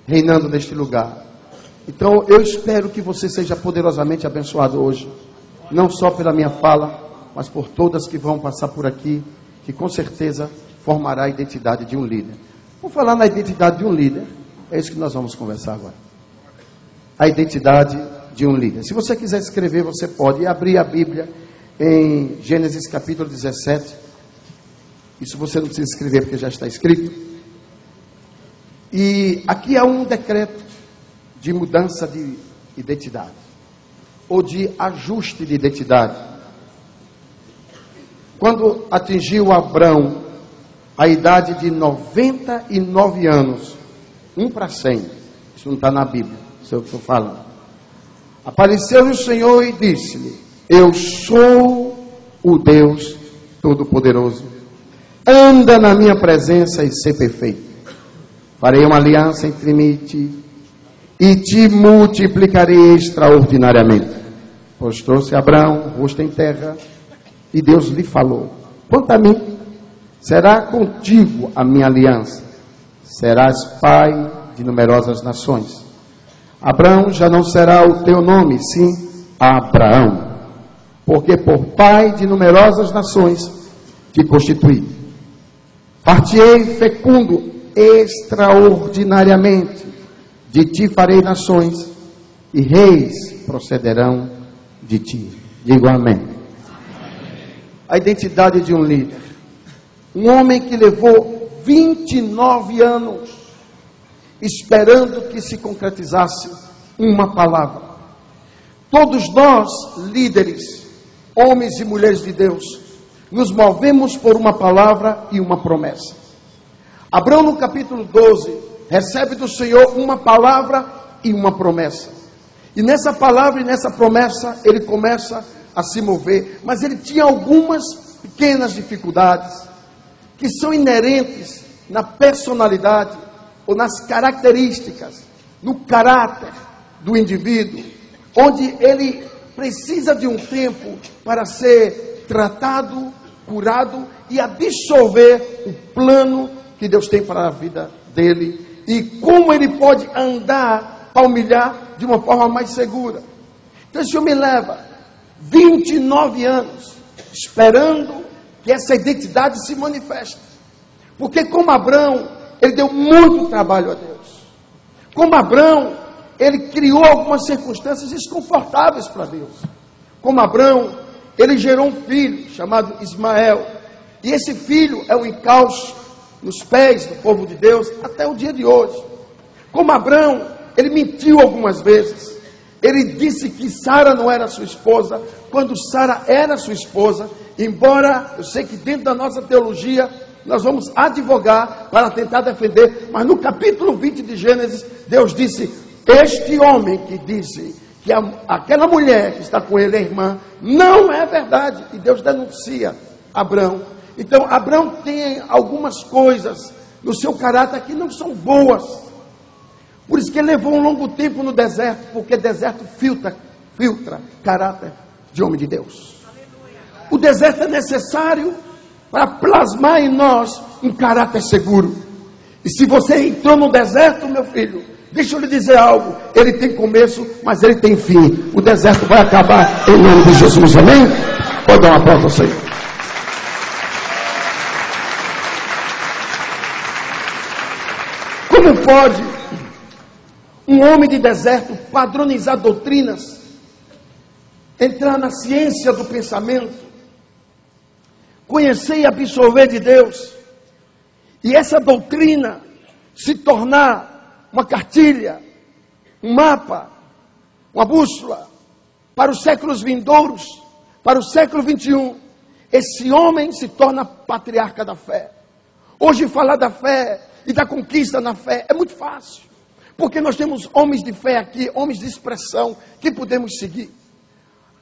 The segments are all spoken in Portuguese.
reinando neste lugar. Então eu espero que você seja poderosamente abençoado hoje, não só pela minha fala, mas por todas que vão passar por aqui, que com certeza formará a identidade de um líder. Vou falar na identidade de um líder, é isso que nós vamos conversar agora. A identidade de um líder. Se você quiser escrever, você pode abrir a Bíblia em Gênesis capítulo 17. Isso você não precisa escrever porque já está escrito. E aqui há um decreto de mudança de identidade, ou de ajuste de identidade. Quando atingiu Abrão a idade de 99 anos, 1 para 100, isso não está na Bíblia, isso é o que eu estou falando. Apareceu-lhe o Senhor e disse-lhe: eu sou o Deus Todo-Poderoso, anda na minha presença e ser perfeito. Farei uma aliança entre mim e ti, e te multiplicarei extraordinariamente. Postou-se Abrão, rosto em terra, e Deus lhe falou: quanto a mim, será contigo a minha aliança, serás pai de numerosas nações. Abrão já não será o teu nome, sim Abraão, porque por pai de numerosas nações te constituí. Partirei fecundo extraordinariamente, de ti farei nações, e reis procederão de ti. Digo amém. A identidade de um líder. Um homem que levou 29 anos esperando que se concretizasse uma palavra. Todos nós, líderes, homens e mulheres de Deus, nos movemos por uma palavra e uma promessa. Abrão, no capítulo 12, recebe do Senhor uma palavra e uma promessa. E nessa palavra e nessa promessa, ele começa a se mover. Mas ele tinha algumas pequenas dificuldades, que são inerentes na personalidade, ou nas características, no caráter do indivíduo, onde ele precisa de um tempo para ser tratado, curado e absorver o plano que Deus tem para a vida dele, e como ele pode andar, palmilhar de uma forma mais segura. Então isso me leva 29 anos esperando que essa identidade se manifeste, porque como Abrão, ele deu muito trabalho a Deus. Como Abrão, ele criou algumas circunstâncias desconfortáveis para Deus. Como Abrão, ele gerou um filho chamado Ismael, e esse filho é um encalço nos pés do povo de Deus até o dia de hoje. Como Abrão, ele mentiu algumas vezes. Ele disse que Sara não era sua esposa, quando Sara era sua esposa. Embora eu sei que dentro da nossa teologia nós vamos advogar para tentar defender, mas no capítulo 20 de Gênesis, Deus disse: este homem que disse que aquela mulher que está com ele é irmã, não é verdade. E Deus denuncia Abrão. Então Abrão tem algumas coisas no seu caráter que não são boas. Por isso que ele levou um longo tempo no deserto, porque deserto filtra caráter de homem de Deus. O deserto é necessário para plasmar em nós um caráter seguro. E se você entrou no deserto, meu filho, deixa eu lhe dizer algo: ele tem começo, mas ele tem fim. O deserto vai acabar em nome de Jesus, amém? Pode dar uma aplauso ao Senhor. Como pode um homem de deserto padronizar doutrinas, entrar na ciência do pensamento, conhecer e absorver de Deus, e essa doutrina se tornar uma cartilha, um mapa, uma bússola para os séculos vindouros, para o século 21? Esse homem se torna patriarca da fé. Hoje falar da fé e da conquista na fé é muito fácil, porque nós temos homens de fé aqui, homens de expressão, que podemos seguir.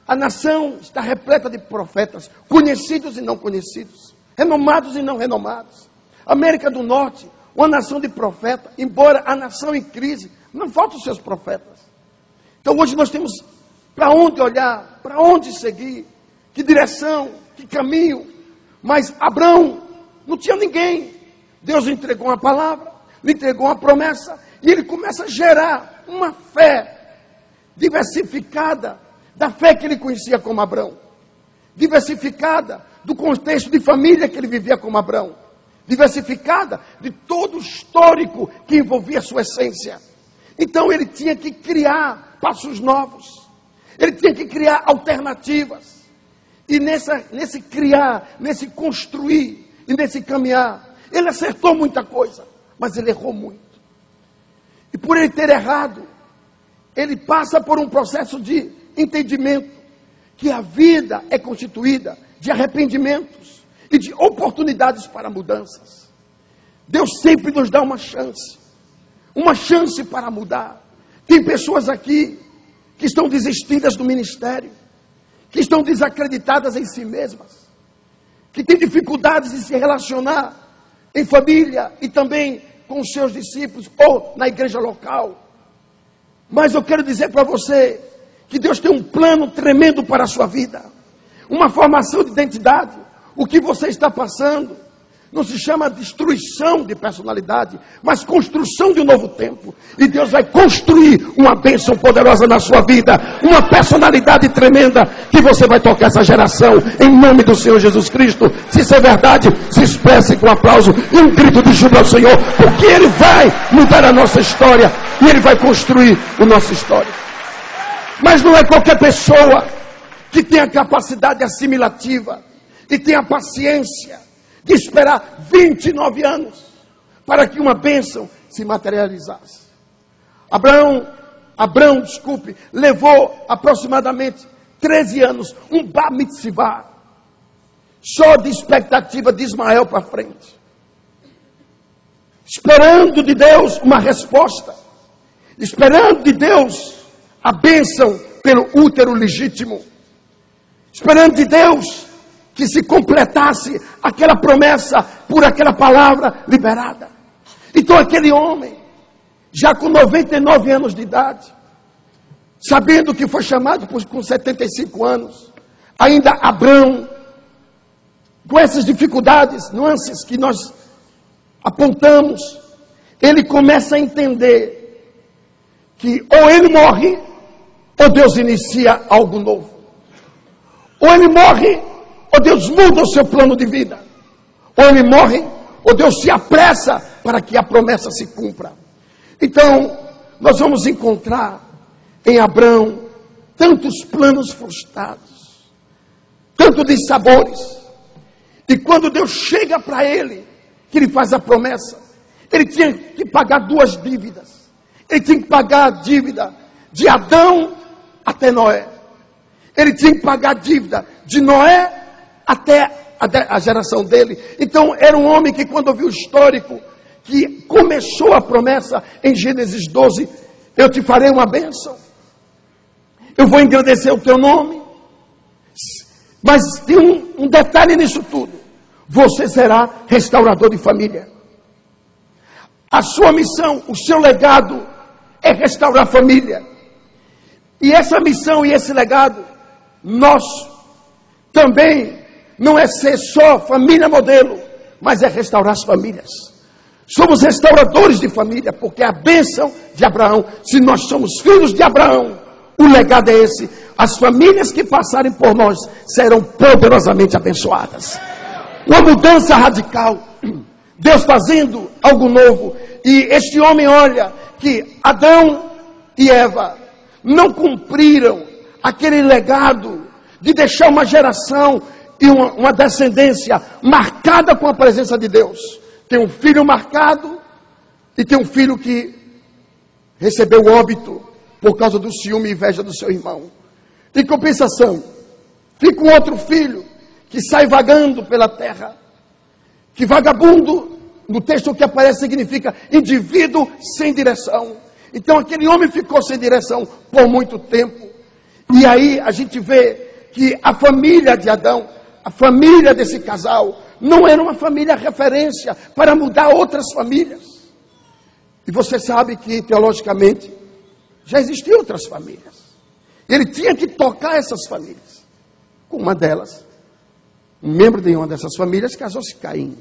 A nação está repleta de profetas, conhecidos e não conhecidos, renomados e não renomados. América do Norte, uma nação de profetas, embora a nação em crise, não faltam os seus profetas. Então hoje nós temos para onde olhar, para onde seguir, que direção, que caminho. Mas Abrão não tinha ninguém. Deus entregou uma palavra, lhe entregou uma promessa, E ele começa a gerar uma fé diversificada da fé que ele conhecia como Abrão, diversificada do contexto de família que ele vivia como Abrão, diversificada de todo o histórico que envolvia a sua essência. Então ele tinha que criar passos novos, ele tinha que criar alternativas. E nesse criar, nesse construir e nesse caminhar, ele acertou muita coisa, mas ele errou muito. E por ele ter errado, ele passa por um processo de entendimento que a vida é constituída de arrependimentos e de oportunidades para mudanças. Deus sempre nos dá uma chance para mudar. Tem pessoas aqui que estão desistidas do ministério, que estão desacreditadas em si mesmas, que têm dificuldades de se relacionar em família e também com os seus discípulos ou na igreja local. Mas eu quero dizer para você que Deus tem um plano tremendo para a sua vida, uma formação de identidade. O que você está passando não se chama destruição de personalidade, mas construção de um novo tempo. E Deus vai construir uma bênção poderosa na sua vida, uma personalidade tremenda que você vai tocar essa geração, em nome do Senhor Jesus Cristo. Se isso é verdade, se expresse com um aplauso e um grito de júbilo ao Senhor, porque Ele vai mudar a nossa história e Ele vai construir a nossa história. Mas não é qualquer pessoa que tem a capacidade assimilativa e tem a paciência de esperar 29 anos para que uma bênção se materializasse. Abrão, levou aproximadamente 13 anos, um bar mitzvah, só de expectativa de Ismael para frente, esperando de Deus uma resposta, esperando de Deus a bênção pelo útero legítimo, esperando de Deus que se completasse aquela promessa por aquela palavra liberada. Então aquele homem, já com 99 anos de idade, sabendo que foi chamado com 75 anos, ainda Abrão, com essas dificuldades, nuances que nós apontamos, ele começa a entender que ou ele morre, ou Deus inicia algo novo. Ou ele morre, ou Deus muda o seu plano de vida. Ou ele morre, ou Deus se apressa para que a promessa se cumpra. Então, nós vamos encontrar em Abrão tantos planos frustrados, tanto de sabores. E quando Deus chega para ele, que ele faz a promessa, ele tinha que pagar duas dívidas. Ele tinha que pagar a dívida de Adão até Noé. Ele tinha que pagar a dívida de Noé até a geração dele. Então era um homem que, quando ouviu o histórico, que começou a promessa em Gênesis 12, eu te farei uma bênção, eu vou engrandecer o teu nome, mas tem um detalhe nisso tudo: você será restaurador de família. A sua missão, o seu legado é restaurar a família. E essa missão e esse legado nosso também não é ser só família modelo, mas é restaurar as famílias. Somos restauradores de família, porque a bênção de Abraão, se nós somos filhos de Abraão, o legado é esse: as famílias que passarem por nós serão poderosamente abençoadas. Uma mudança radical, Deus fazendo algo novo. E este homem olha que Adão e Eva não cumpriram aquele legado de deixar uma geração e uma descendência marcada com a presença de Deus. Tem um filho marcado e tem um filho que recebeu o óbito por causa do ciúme e inveja do seu irmão. Em compensação, fica um outro filho que sai vagando pela terra, que vagabundo, no texto que aparece, significa indivíduo sem direção. Então aquele homem ficou sem direção por muito tempo. E aí a gente vê que a família de Adão, a família desse casal, não era uma família referência para mudar outras famílias. E você sabe que, teologicamente, já existiam outras famílias. Ele tinha que tocar essas famílias. Com uma delas, um membro de uma dessas famílias casou-se Caim.